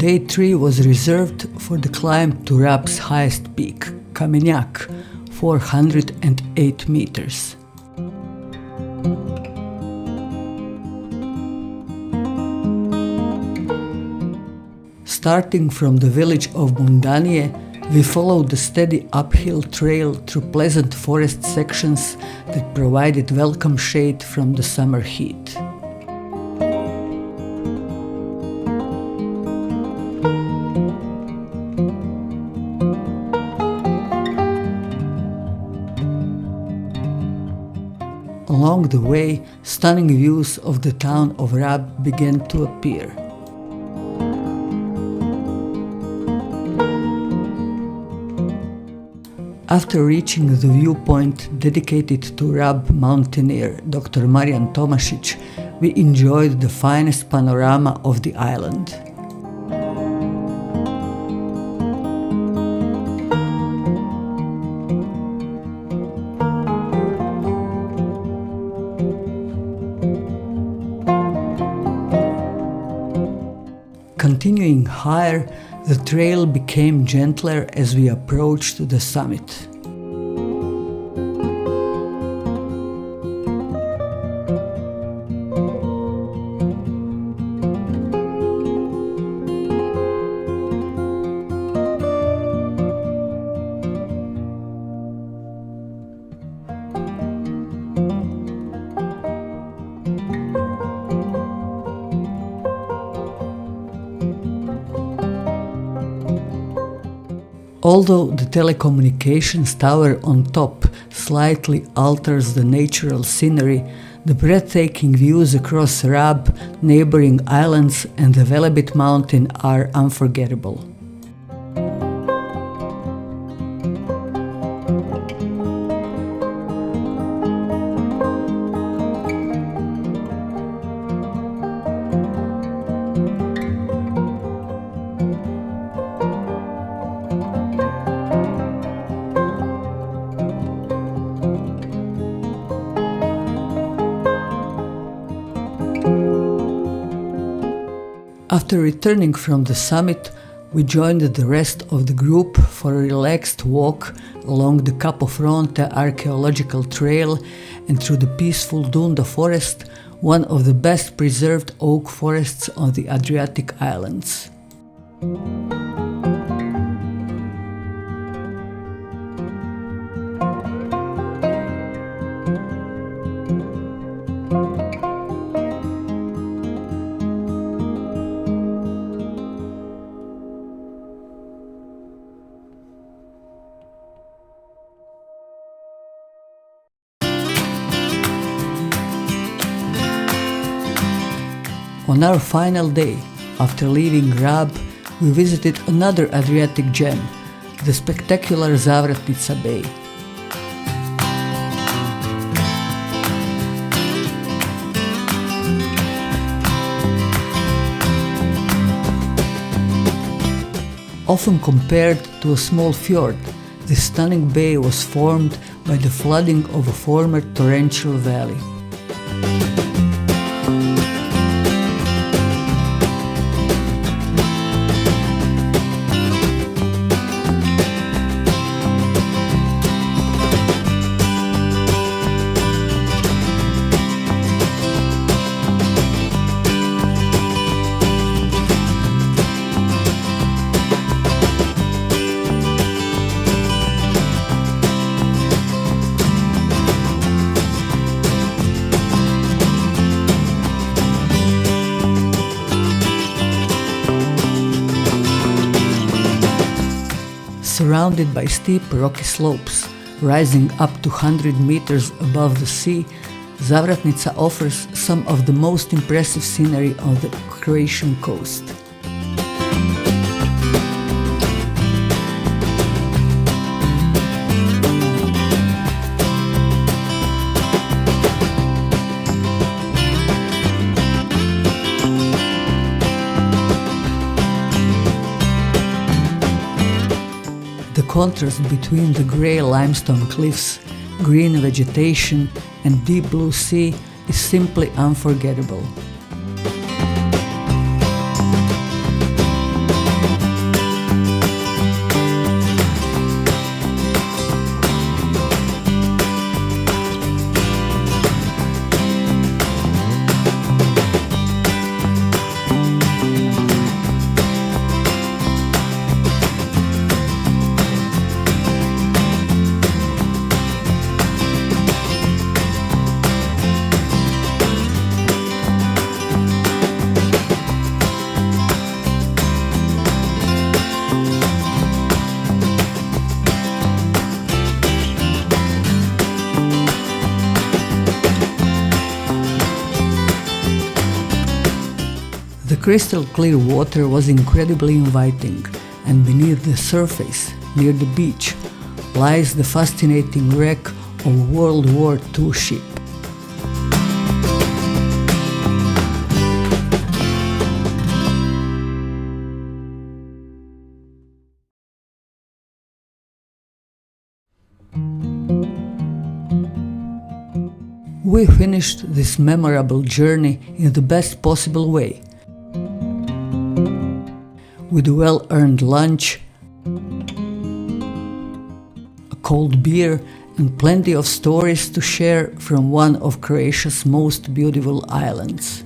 Day 3 was reserved for the climb to Rab's highest peak, Kamenjak, 408 meters. Starting from the village of Mundanije, we followed the steady uphill trail through pleasant forest sections that provided welcome shade from the summer heat. Along the way, stunning views of the town of Rab began to appear. After reaching the viewpoint dedicated to Rab mountaineer Dr. Marijan Tomašić, we enjoyed the finest panorama of the island. Continuing higher, the trail became gentler as we approached the summit. Although the telecommunications tower on top slightly alters the natural scenery, the breathtaking views across Rab, neighboring islands and the Velebit Mountain are unforgettable. After returning from the summit, we joined the rest of the group for a relaxed walk along the Capofronte archaeological trail and through the peaceful Dundo Forest, one of the best preserved oak forests on the Adriatic islands. On our final day, after leaving Rab, we visited another Adriatic gem, the spectacular Zavratnica Bay. Often compared to a small fjord, this stunning bay was formed by the flooding of a former torrential valley. Surrounded by steep rocky slopes, rising up to 100 meters above the sea, Zavratnica offers some of the most impressive scenery on the Croatian coast. The contrast between the grey limestone cliffs, green vegetation and deep blue sea is simply unforgettable. crystal clear water was incredibly inviting, and beneath the surface, near the beach, lies the fascinating wreck of a World War II ship. We finished this memorable journey in the best possible way, with a well-earned lunch, a cold beer, and plenty of stories to share from one of Croatia's most beautiful islands.